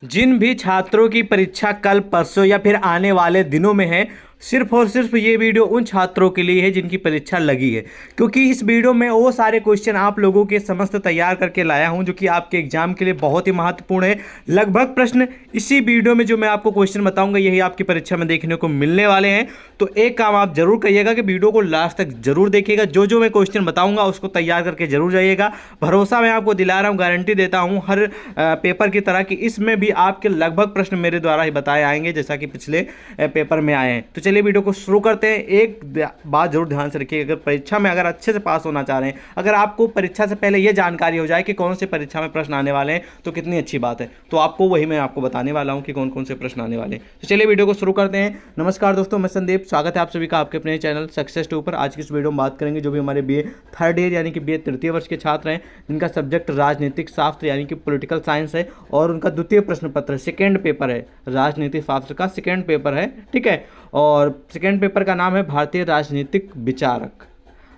जिन भी छात्रों की परीक्षा कल परसों या फिर आने वाले दिनों में है, सिर्फ और सिर्फ ये वीडियो उन छात्रों के लिए है जिनकी परीक्षा लगी है। क्योंकि इस वीडियो में वो सारे क्वेश्चन आप लोगों के समस्त तैयार करके लाया हूं जो कि आपके एग्जाम के लिए बहुत ही महत्वपूर्ण है। लगभग प्रश्न इसी वीडियो में जो मैं आपको क्वेश्चन बताऊंगा यही आपकी परीक्षा में देखने को मिलने वाले हैं। तो एक काम आप जरूर करिएगा कि वीडियो को लास्ट तक जरूर देखिएगा। जो जो मैं क्वेश्चन बताऊंगा उसको तैयार करके जरूर जाइएगा। भरोसा मैं आपको दिला रहा हूँ, गारंटी देता हूँ हर पेपर की तरह कि इसमें भी आपके लगभग प्रश्न मेरे द्वारा ही बताए आएंगे जैसा कि पिछले पेपर में आए हैं। तो चलिए वीडियो को शुरू करते हैं। एक बात जरूर ध्यान से रखिए, अगर परीक्षा में अगर अच्छे से पास होना चाह रहे हैं, अगर आपको परीक्षा से पहले यह जानकारी हो जाए कि कौन से परीक्षा में प्रश्न आने वाले हैं तो कितनी अच्छी बात है। तो आपको वही मैं आपको बताने वाला हूं कि कौन कौन से प्रश्न आने वाले हैं। तो चलिए वीडियो को शुरू करते हैं। नमस्कार दोस्तों, मैं संदीप, स्वागत है आप सभी का आपके अपने चैनल सक्सेस टू पर। आज की इस वीडियो में बात करेंगे जो भी हमारे बीए थर्ड ईयर यानी कि बीए तृतीय वर्ष के छात्र हैं जिनका सब्जेक्ट राजनीतिक शास्त्र यानी कि पॉलिटिकल साइंस है और उनका द्वितीय प्रश्न पत्र सेकेंड पेपर है, राजनीतिक शास्त्र का सेकेंड पेपर है। ठीक है, और सेकेंड पेपर का नाम है भारतीय राजनीतिक विचारक,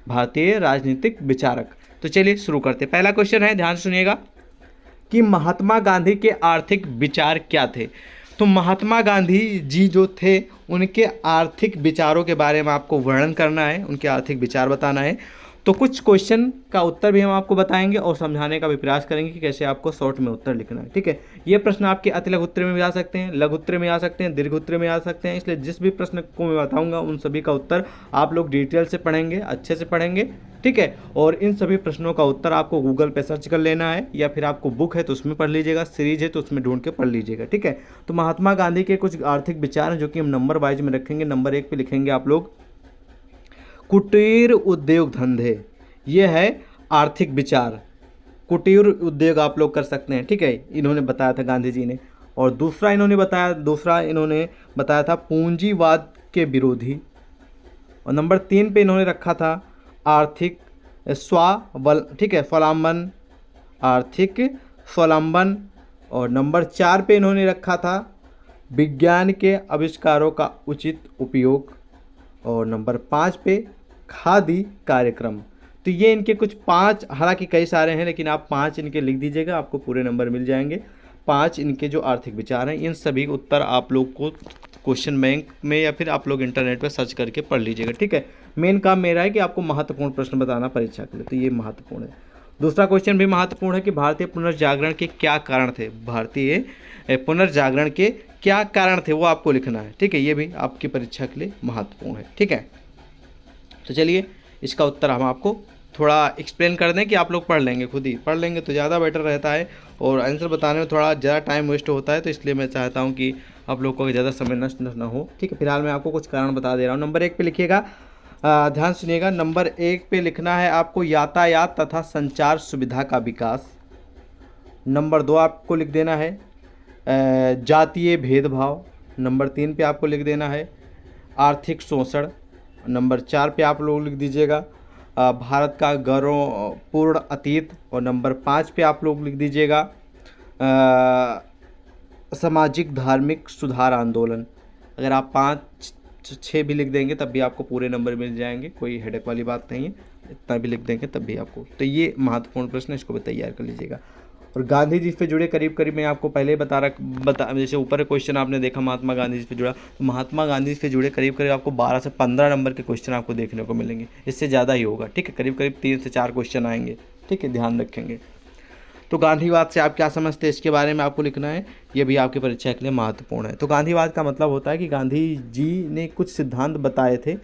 भारतीय राजनीतिक विचारक। तो चलिए शुरू करते हैं। पहला क्वेश्चन है, ध्यान सुनिएगा कि महात्मा गांधी के आर्थिक विचार क्या थे। तो महात्मा गांधी जी जो थे उनके आर्थिक विचारों के बारे में आपको वर्णन करना है, उनके आर्थिक विचार बताना है। तो कुछ क्वेश्चन का उत्तर भी हम आपको बताएंगे और समझाने का भी प्रयास करेंगे कि कैसे आपको शॉर्ट में उत्तर लिखना है। ठीक है, ये प्रश्न आपके अति लघु उत्तर में भी आ सकते हैं, लघु उत्तर में आ सकते हैं, दीर्घ उत्तर में आ सकते हैं। इसलिए जिस भी प्रश्न को मैं बताऊंगा उन सभी का उत्तर आप लोग डिटेल से पढ़ेंगे, अच्छे से पढ़ेंगे। ठीक है, और इन सभी प्रश्नों का उत्तर आपको गूगल पे सर्च कर लेना है या फिर आपको बुक है तो उसमें पढ़ लीजिएगा, सीरीज है तो उसमें ढूंढ के पढ़ लीजिएगा। ठीक है, तो महात्मा गांधी के कुछ आर्थिक विचार हैं जो कि हम नंबर वाइज में रखेंगे। नंबर 1 पे लिखेंगे आप लोग कुटीर उद्योग धंधे, ये है आर्थिक विचार। कुटीर उद्योग आप लोग कर सकते हैं। ठीक है, इन्होंने बताया था गांधी जी ने। और दूसरा इन्होंने बताया था पूंजीवाद के विरोधी। और नंबर 3 पे इन्होंने रखा था आर्थिक स्वावलंबन, आर्थिक स्वावलंबन। और नंबर 4 पे इन्होंने रखा था विज्ञान के आविष्कारों का उचित उपयोग। और नंबर 5 पे खादी कार्यक्रम। तो ये इनके कुछ 5, हालांकि कई सारे हैं लेकिन आप 5 इनके लिख दीजिएगा, आपको पूरे नंबर मिल जाएंगे। 5 इनके जो आर्थिक विचार हैं, इन सभी उत्तर आप लोग को क्वेश्चन बैंक में या फिर आप लोग इंटरनेट पर सर्च करके पढ़ लीजिएगा। ठीक है, मेन काम मेरा है कि आपको महत्वपूर्ण प्रश्न बताना परीक्षा के लिए, तो ये महत्वपूर्ण है। दूसरा क्वेश्चन भी महत्वपूर्ण है कि भारतीय पुनर्जागरण के क्या कारण थे, भारतीय पुनर्जागरण के क्या कारण थे वो आपको लिखना है। ठीक है, ये भी आपकी परीक्षा के लिए महत्वपूर्ण है। ठीक है, तो चलिए इसका उत्तर हम आपको थोड़ा एक्सप्लेन कर दें कि आप लोग पढ़ लेंगे, खुद ही पढ़ लेंगे तो ज़्यादा बेटर रहता है और आंसर बताने में थोड़ा ज़्यादा टाइम वेस्ट होता है। तो इसलिए मैं चाहता हूं कि आप लोग को ज़्यादा समय नष्ट ना हो। ठीक है, फिलहाल मैं आपको कुछ कारण बता दे रहा हूं। नंबर 1 पे लिखिएगा, ध्यान सुनिएगा। नंबर 1 पे लिखना है आपको यातायात तथा संचार सुविधा का विकास। नंबर 2 आपको लिख देना है जातीय भेदभाव। नंबर 3 पे आपको लिख देना है आर्थिक शोषण। नंबर 4 पे आप लोग लिख दीजिएगा भारत का गौरवपूर्ण अतीत। और नंबर 5 पे आप लोग लिख दीजिएगा सामाजिक धार्मिक सुधार आंदोलन। अगर आप 5-6 भी लिख देंगे तब भी आपको पूरे नंबर मिल जाएंगे, कोई हेडेक वाली बात नहीं है। इतना भी लिख देंगे तब भी आपको। तो ये महत्वपूर्ण प्रश्न है, इसको भी तैयार कर लीजिएगा। और गांधी जी से जुड़े करीब करीब मैं आपको पहले ही जैसे ऊपर क्वेश्चन आपने देखा महात्मा गांधी जी से जुड़ा, तो महात्मा गांधी से जुड़े करीब करीब आपको 12 से 15 नंबर के क्वेश्चन आपको देखने को मिलेंगे, इससे ज़्यादा ही होगा। ठीक है, करीब करीब 3 से 4 क्वेश्चन आएंगे। ठीक है, ध्यान रखेंगे। तो गांधीवाद से आप क्या समझते हैं इसके बारे में आपको लिखना है, ये भी आपकी परीक्षा के लिए महत्वपूर्ण है। तो गांधीवाद का मतलब होता है कि गांधी जी ने कुछ सिद्धांत बताए थे,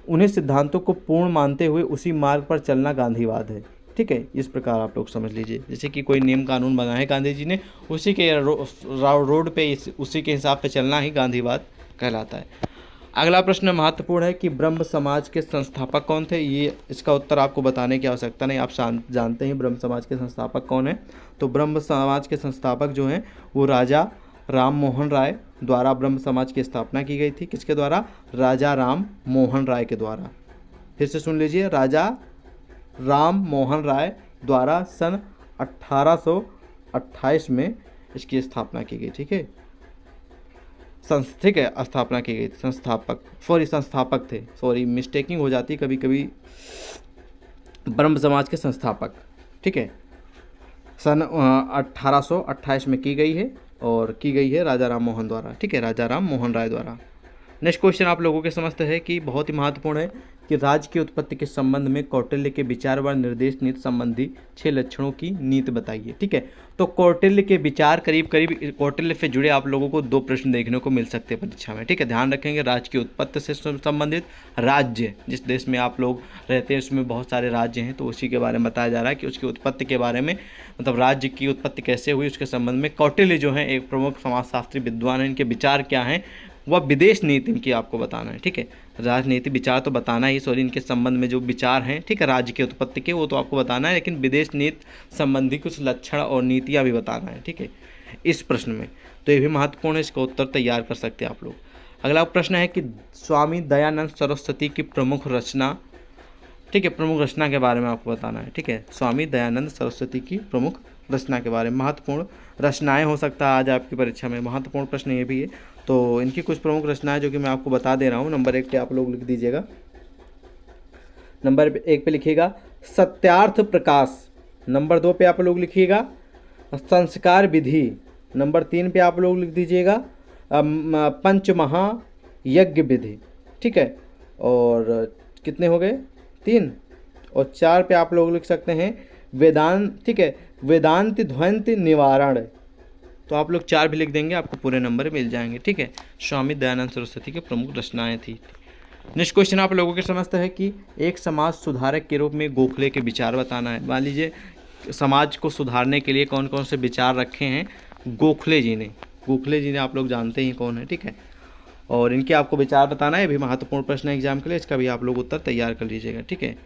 उन्हें सिद्धांतों को पूर्ण मानते हुए उसी मार्ग पर चलना गांधीवाद है। ठीक है, इस प्रकार आप लोग समझ लीजिए, जैसे कि कोई नियम कानून बनाए है गांधी जी ने, उसी के रोड पे उसी के हिसाब पे चलना ही गांधीवाद कहलाता है। अगला प्रश्न महत्वपूर्ण है कि ब्रह्म समाज के संस्थापक कौन थे। ये इसका उत्तर आपको बताने की आवश्यकता नहीं, आप जानते हैं ब्रह्म समाज के संस्थापक कौन है। तो ब्रह्म समाज के संस्थापक जो हैं वो राजा राम मोहन राय द्वारा ब्रह्म समाज की स्थापना की गई थी। किसके द्वारा? राजा राम मोहन राय के द्वारा। फिर से सुन लीजिए, राजा राम मोहन राय द्वारा सन 1828 में इसकी स्थापना की गई। ठीक है, ठीक है, स्थापना की गई। संस्थापक थे, सॉरी मिस्टेकिंग हो जाती कभी कभी, ब्रह्म समाज के संस्थापक। ठीक है, सन 1828 में की गई है। और की गई है राजा राम मोहन द्वारा, ठीक है, राजा राम मोहन राय द्वारा। नेक्स्ट क्वेश्चन आप लोगों के समझ है कि बहुत ही महत्वपूर्ण है कि राज्य की उत्पत्ति के संबंध में कौटिल्य के विचार व निर्देश नीति संबंधी 6 लक्षणों की नीति बताइए, ठीक है। तो कौटिल्य के विचार करीब करीब कौटिल्य से जुड़े आप लोगों को 2 प्रश्न देखने को मिल सकते हैं परीक्षा में, ठीक है। ध्यान रखेंगे राज्य की उत्पत्ति से संबंधित, राज्य जिस देश में आप लोग रहते हैं उसमें बहुत सारे राज्य हैं, तो उसी के बारे में बताया जा रहा है कि उसकी उत्पत्ति के बारे में, मतलब राज्य की उत्पत्ति कैसे हुई उसके संबंध में कौटिल्य जो है एक प्रमुख समाजशास्त्री विद्वान है, इनके विचार क्या हैं, वह विदेश नीति इनकी आपको बताना है, ठीक है। राजनीति विचार तो बताना ही, सॉरी, इनके संबंध में जो विचार हैं, ठीक है, राज्य की उत्पत्ति के, वो तो आपको बताना है, लेकिन विदेश नीति संबंधी कुछ लक्षण और नीतियाँ भी बताना है, ठीक है, इस प्रश्न में। तो ये भी महत्वपूर्ण है, इसका उत्तर तैयार कर सकते हैं आप लोग। अगला प्रश्न है कि स्वामी दयानंद सरस्वती की प्रमुख रचना, ठीक है, प्रमुख रचना के बारे में आपको बताना है, ठीक है। स्वामी दयानंद सरस्वती की प्रमुख रचना के बारे में, महत्वपूर्ण रचनाएं हो सकता है आज आपकी परीक्षा में, महत्वपूर्ण प्रश्न ये भी है। तो इनकी कुछ प्रमुख रचनाएं जो कि मैं आपको बता दे रहा हूँ। नंबर 1 पे आप लोग लिख दीजिएगा, नंबर 1 पे लिखिएगा सत्यार्थ प्रकाश, नंबर 2 पे आप लोग लिखिएगा संस्कार विधि, नंबर 3 पे आप लोग लिख दीजिएगा पंचमहायज्ञ विधि, ठीक है। और कितने हो गए? 3। और 4 पे आप लोग लिख सकते हैं वेदांत, ठीक है, वेदांत द्वंद्व निवारण। तो आप लोग 4 भी लिख देंगे, आपको पूरे नंबर मिल जाएंगे, ठीक है। स्वामी दयानंद सरस्वती की प्रमुख रचनाएं थी। नेक्स्ट क्वेश्चन आप लोगों के समझते हैं कि एक समाज सुधारक के रूप में गोखले के विचार बताना है। मान लीजिए समाज को सुधारने के लिए कौन कौन से विचार रखे हैं गोखले जी ने। गोखले जी ने आप लोग जानते ही कौन है, ठीक है, और इनके आपको विचार बताना है। भी महत्वपूर्ण प्रश्न है एग्जाम के लिए, इसका भी आप लोग उत्तर तैयार कर लीजिएगा, ठीक है।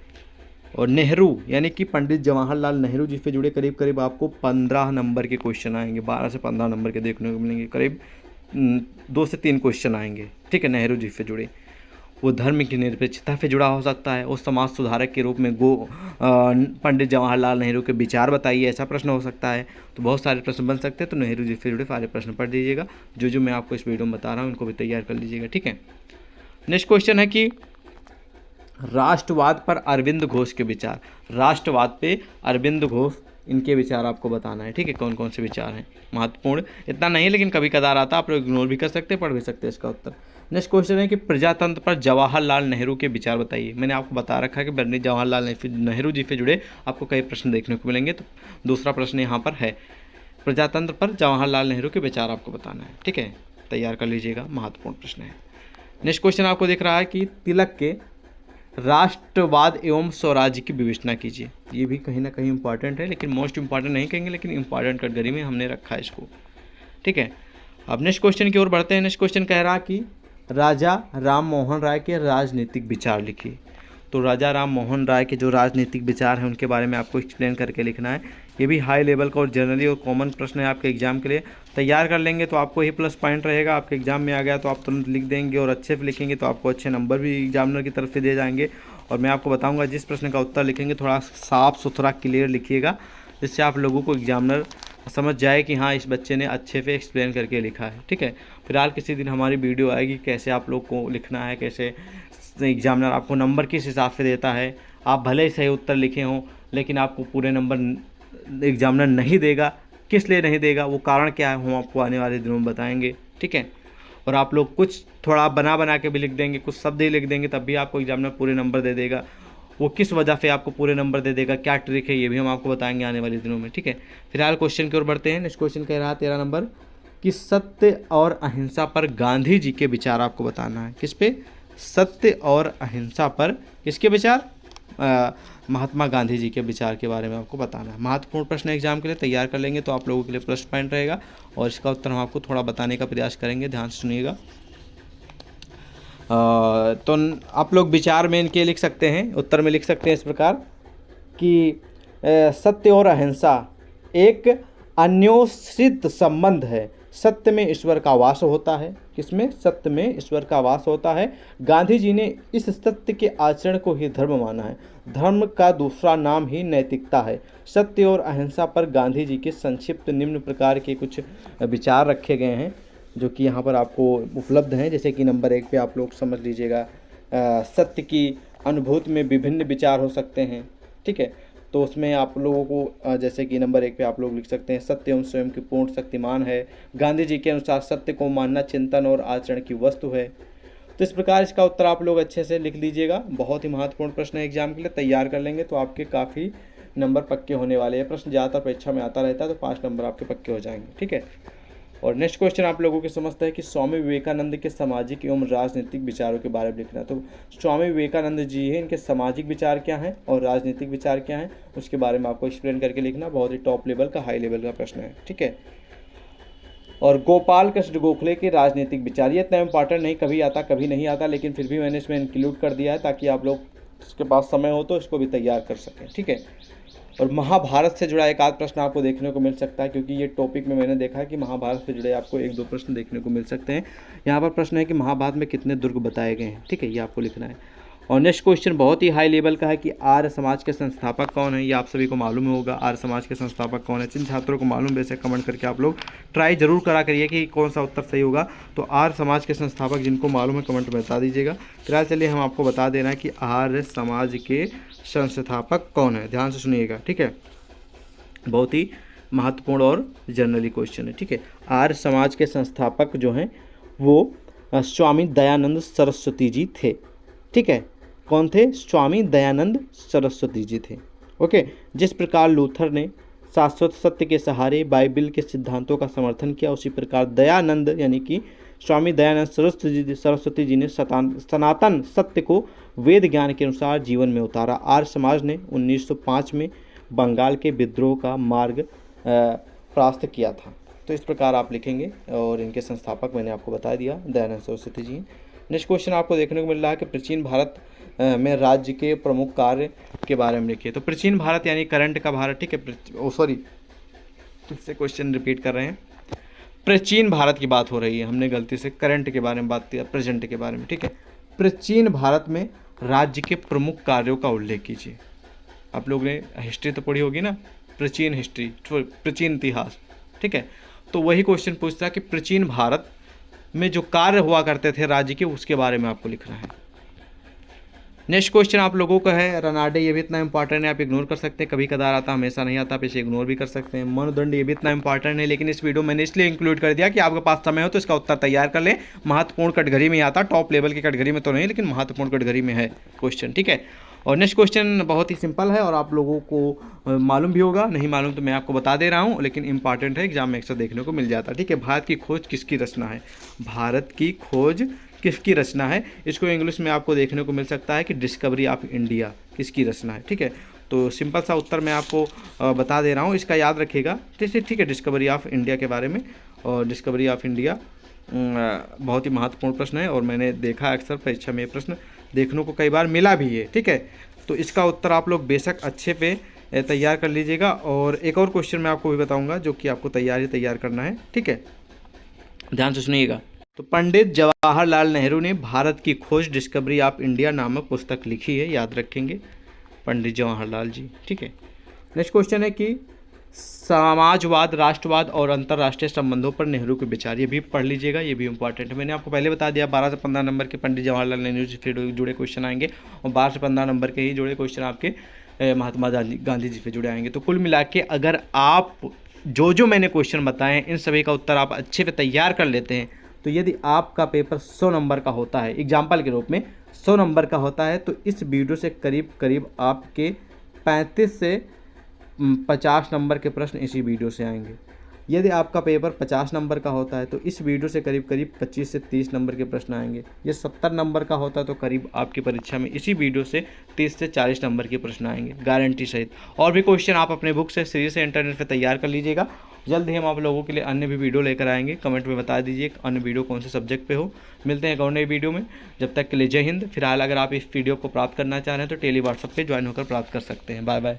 और नेहरू यानी कि पंडित जवाहरलाल नेहरू जी से जुड़े करीब करीब आपको 15 नंबर के क्वेश्चन आएंगे, 12 से 15 नंबर के देखने को मिलेंगे, करीब 2 से 3 क्वेश्चन आएंगे, ठीक है, नेहरू जी से जुड़े। वो धर्म की निरपेक्षता से जुड़ा हो सकता है, उस समाज सुधारक के रूप में पंडित जवाहरलाल नेहरू के विचार बताइए, ऐसा प्रश्न हो सकता है। तो बहुत सारे प्रश्न बन सकते हैं, तो नेहरू जी से जुड़े सारे प्रश्न पढ़ दीजिएगा, जो मैं आपको इस वीडियो में बता रहा हूँ उनको भी तैयार कर लीजिएगा, ठीक है। नेक्स्ट क्वेश्चन है कि राष्ट्रवाद पर अरविंद घोष के विचार। राष्ट्रवाद पे अरविंद घोष, इनके विचार आपको बताना है, ठीक है, कौन कौन से विचार हैं। महत्वपूर्ण इतना नहीं, लेकिन कभी कदार आता, आप लोग इग्नोर भी कर सकते हैं, पढ़ भी सकते हैं इसका उत्तर। नेक्स्ट क्वेश्चन है कि प्रजातंत्र पर जवाहरलाल नेहरू के विचार बताइए। मैंने आपको बता रखा है कि पंडित जवाहरलाल नेहरू जी से जुड़े आपको कई प्रश्न देखने को मिलेंगे, तो दूसरा प्रश्न यहाँ पर है प्रजातंत्र पर जवाहरलाल नेहरू के विचार आपको बताना है, ठीक है, तैयार कर लीजिएगा, महत्वपूर्ण प्रश्न है। नेक्स्ट क्वेश्चन आपको दिख रहा है कि तिलक के राष्ट्रवाद एवं स्वराज्य की विवेचना कीजिए। ये भी कहीं ना कहीं इंपॉर्टेंट है, लेकिन मोस्ट इंपॉर्टेंट नहीं कहेंगे, लेकिन इंपॉर्टेंट कैटेगरी में हमने रखा है इसको, ठीक है। अब नेक्स्ट क्वेश्चन की ओर बढ़ते हैं। नेक्स्ट क्वेश्चन कह रहा कि राजा राम मोहन राय के राजनीतिक विचार लिखिए। तो राजा राम मोहन राय के जो राजनीतिक विचार हैं उनके बारे में आपको एक्सप्लेन करके लिखना है। ये भी हाई लेवल का और जनरली और कॉमन प्रश्न है आपके एग्जाम के लिए, तैयार कर लेंगे तो आपको ही प्लस पॉइंट रहेगा। आपके एग्जाम में आ गया तो आप तुरंत लिख देंगे, और अच्छे से लिखेंगे तो आपको अच्छे नंबर भी एग्जामिनर की तरफ से दे जाएंगे। और मैं आपको बताऊंगा जिस प्रश्न का उत्तर लिखेंगे थोड़ा साफ़ सुथरा क्लियर लिखिएगा, जिससे आप लोगों को एग्जामिनर समझ जाए कि हाँ इस बच्चे ने अच्छे से एक्सप्लेन करके लिखा है, ठीक है। फिलहाल किसी दिन हमारी वीडियो आएगी कैसे आप लोग को लिखना है, कैसे एग्जामिनर आपको नंबर किस हिसाब से देता है। आप भले ही सही उत्तर लिखे हों, लेकिन आपको पूरे नंबर एग्जामिनर नहीं देगा। किस लिए नहीं देगा, वो कारण क्या है, हम आपको आने वाले दिनों में बताएंगे, ठीक है। और आप लोग कुछ थोड़ा बना के भी लिख देंगे, कुछ शब्द ही लिख देंगे, तब भी आपको एग्जामिनर पूरे नंबर दे देगा। वो किस वजह से आपको पूरे नंबर दे देगा, क्या ट्रिक है, ये भी हम आपको बताएंगे आने वाले दिनों में, ठीक है। फिलहाल क्वेश्चन की ओर बढ़ते हैं। नेक्स्ट क्वेश्चन कह रहा है 13 नंबर कि सत्य और अहिंसा पर गांधी जी के विचार आपको बताना है। किस पे? सत्य और अहिंसा पर किसके विचार? महात्मा गांधी जी के विचार के बारे में आपको बताना है। महत्वपूर्ण प्रश्न एग्जाम के लिए, तैयार कर लेंगे तो आप लोगों के लिए प्लस पॉइंट रहेगा, और इसका उत्तर हम आपको थोड़ा बताने का प्रयास करेंगे, ध्यान से सुनिएगा। तो आप लोग विचार में इनके लिख सकते हैं, उत्तर में लिख सकते हैं इस प्रकार कि सत्य और अहिंसा एक अन्योश्रित संबंध है। सत्य में ईश्वर का वास होता है। किसमें? सत्य में ईश्वर का वास होता है। गांधी जी ने इस सत्य के आचरण को ही धर्म माना है। धर्म का दूसरा नाम ही नैतिकता है। सत्य और अहिंसा पर गांधी जी के संक्षिप्त निम्न प्रकार के कुछ विचार रखे गए हैं, जो कि यहाँ पर आपको उपलब्ध हैं। जैसे कि नंबर 1 पे आप लोग समझ लीजिएगा, सत्य की अनुभूति में विभिन्न विचार हो सकते हैं, ठीक है। तो उसमें आप लोगों को जैसे कि नंबर 1 पे आप लोग लिख सकते हैं, सत्य एवं स्वयं की पूर्ण शक्तिमान है। गांधी जी के अनुसार सत्य को मानना चिंतन और आचरण की वस्तु है। तो इस प्रकार इसका उत्तर आप लोग अच्छे से लिख लीजिएगा। बहुत ही महत्वपूर्ण प्रश्न है, एग्जाम के लिए तैयार कर लेंगे तो आपके काफ़ी नंबर पक्के होने वाले हैं। प्रश्न ज़्यादातर परीक्षा में आता रहता है, तो 5 नंबर आपके पक्के हो जाएंगे। ठीक है, और नेक्स्ट क्वेश्चन आप लोगों की समझते हैं कि स्वामी विवेकानंद के सामाजिक एवं राजनीतिक विचारों के बारे में लिखना। तो स्वामी विवेकानंद जी हैं, इनके सामाजिक विचार क्या हैं और राजनीतिक विचार क्या हैं, उसके बारे में आपको एक्सप्लेन करके लिखना। बहुत ही टॉप लेवल का, हाई लेवल का प्रश्न है। ठीक है, और गोपाल कृष्ण गोखले के राजनीतिक विचार, ये इतना इंपॉर्टेंट नहीं, कभी आता कभी नहीं आता, लेकिन फिर भी मैंने इसमें इंक्लूड कर दिया है ताकि आप लोग इसके पास समय हो तो इसको भी तैयार कर सकें। ठीक है, और महाभारत से जुड़ा एक आध प्रश्न आपको देखने को मिल सकता है, क्योंकि ये टॉपिक में मैंने देखा है कि महाभारत से जुड़े आपको 1-2 प्रश्न देखने को मिल सकते हैं। यहाँ पर प्रश्न है कि महाभारत में कितने दुर्ग बताए गए हैं। ठीक है, ये आपको लिखना है। और नेक्स्ट क्वेश्चन बहुत ही हाई लेवल का है कि आर्य समाज के संस्थापक कौन है। ये आप सभी को मालूम होगा, आर्य समाज के संस्थापक कौन है। जिन छात्रों को मालूम वैसे कमेंट करके आप लोग ट्राई जरूर करा करिए कि कौन सा उत्तर सही होगा। तो आर्य समाज के संस्थापक जिनको मालूम है कमेंट में बता दीजिएगा। फिलहाल चलिए हम आपको बता देना है कि आर्य समाज के संस्थापक कौन है। ध्यान से सुनिएगा। ठीक है, बहुत ही महत्वपूर्ण और जनरली क्वेश्चन है। ठीक है, आर्य समाज के संस्थापक जो हैं वो स्वामी दयानंद सरस्वती जी थे। ठीक है, कौन थे? स्वामी दयानंद सरस्वती जी थे। ओके, जिस प्रकार लूथर ने शाश्वत सत्य के सहारे बाइबिल के सिद्धांतों का समर्थन किया, उसी प्रकार दयानंद यानी कि स्वामी दयानंद सरस्वती जी ने सनातन सत्य को वेद ज्ञान के अनुसार जीवन में उतारा। आर्य समाज ने 1905 में बंगाल के विद्रोह का मार्ग प्राप्त किया था। तो इस प्रकार आप लिखेंगे, और इनके संस्थापक मैंने आपको बता दिया, दयानंद सरस्वती जी। नेक्स्ट क्वेश्चन आपको देखने को मिल रहा है कि प्राचीन भारत में राज्य के प्रमुख कार्य के बारे में लिखिए। तो प्राचीन भारत यानी करंट का भारत। ठीक है, सॉरी फिर से क्वेश्चन रिपीट कर रहे हैं। प्राचीन भारत की बात हो रही है, हमने गलती से करंट के बारे में बात किया, प्रेजेंट के बारे में। ठीक है, प्राचीन भारत में राज्य के प्रमुख कार्यों का उल्लेख कीजिए। आप लोग ने हिस्ट्री तो पढ़ी होगी ना, प्राचीन हिस्ट्री, प्राचीन इतिहास। ठीक है, तो वही क्वेश्चन पूछता है कि प्राचीन भारत में जो कार्य हुआ करते थे राज्य के, उसके बारे में आपको लिखना है। नेक्स्ट क्वेश्चन आप लोगों का है रनाडे। ये भी इतना इंपॉर्टेंट है, आप इग्नोर कर सकते हैं, कभी कदार आता, हमेशा नहीं आता, आप इसे इग्नोर भी कर सकते हैं। मनोदंड, ये भी इतना इंपॉर्टेंट है, लेकिन इस वीडियो मैंने इसलिए इंक्लूड कर दिया कि आपके पास समय हो तो इसका उत्तर तैयार कर लें। महत्वपूर्ण कैटेगरी में आता, टॉप लेवल की कैटेगरी में तो नहीं, लेकिन महत्वपूर्ण कैटेगरी में है क्वेश्चन। ठीक है, और नेक्स्ट क्वेश्चन बहुत ही सिंपल है और आप लोगों को मालूम भी होगा, नहीं मालूम तो मैं आपको बता दे रहा हूँ, लेकिन इंपॉर्टेंट है, एग्जाम में अक्सर देखने को मिल जाता है। ठीक है, भारत की खोज किसकी रचना है? भारत की खोज किसकी रचना है? इसको इंग्लिश में आपको देखने को मिल सकता है कि डिस्कवरी ऑफ इंडिया किसकी रचना है। ठीक है, तो सिंपल सा उत्तर मैं आपको बता दे रहा हूँ, इसका याद रखिएगा। ठीक है, डिस्कवरी ऑफ इंडिया के बारे में। और डिस्कवरी ऑफ इंडिया बहुत ही महत्वपूर्ण प्रश्न है, और मैंने देखा अक्सर परीक्षा में ये प्रश्न देखने को कई बार मिला भी है। ठीक है, तो इसका उत्तर आप लोग बेशक अच्छे पे तैयार कर लीजिएगा। और एक और क्वेश्चन मैं आपको भी बताऊंगा जो कि आपको तैयार करना है। ठीक है, ध्यान से सुनिएगा। तो पंडित जवाहरलाल नेहरू ने भारत की खोज डिस्कवरी ऑफ इंडिया नामक पुस्तक लिखी है, याद रखेंगे, पंडित जवाहरलाल जी। ठीक है, नेक्स्ट क्वेश्चन है कि समाजवाद, राष्ट्रवाद और अंतर्राष्ट्रीय संबंधों पर नेहरू के विचार, ये भी पढ़ लीजिएगा, ये भी इंपॉर्टेंट है। मैंने आपको पहले बता दिया 12 से 15 नंबर के पंडित जवाहरलाल नेहरू से जुड़े क्वेश्चन आएंगे, और 12 से 15 नंबर के ही जुड़े क्वेश्चन आपके महात्मा गांधी जी से जुड़े आएंगे। तो कुल मिला के अगर आप जो मैंने क्वेश्चन बताए इन सभी का उत्तर आप अच्छे से तैयार कर लेते हैं, तो यदि आपका पेपर 100 नंबर का होता है, एग्जाम्पल के रूप में 100 नंबर का होता है, तो इस वीडियो से करीब करीब आपके 35 से 50 नंबर के प्रश्न इसी वीडियो से आएंगे। यदि आपका पेपर 50 नंबर का होता है तो इस वीडियो से करीब करीब 25 से 30 नंबर के प्रश्न आएंगे। ये 70 नंबर का होता है तो करीब आपकी परीक्षा में इसी वीडियो से 30 से 40 नंबर के प्रश्न आएंगे, गारंटी सहित। और भी क्वेश्चन आप अपने बुक से, सीरीज से, इंटरनेट पर तैयार कर लीजिएगा। जल्द ही हम आप लोगों के लिए अन्य भी वीडियो लेकर आएंगे। कमेंट में बता दीजिए अन्य वीडियो कौन से सब्जेक्ट पे हो। मिलते हैं एक और नई वीडियो में, जब तक के लिए जय हिंद। फिलहाल अगर आप इस वीडियो को प्राप्त करना चाह रहे हैं तो टेली व्हाट्सएप पे ज्वाइन होकर प्राप्त कर सकते हैं। Bye bye.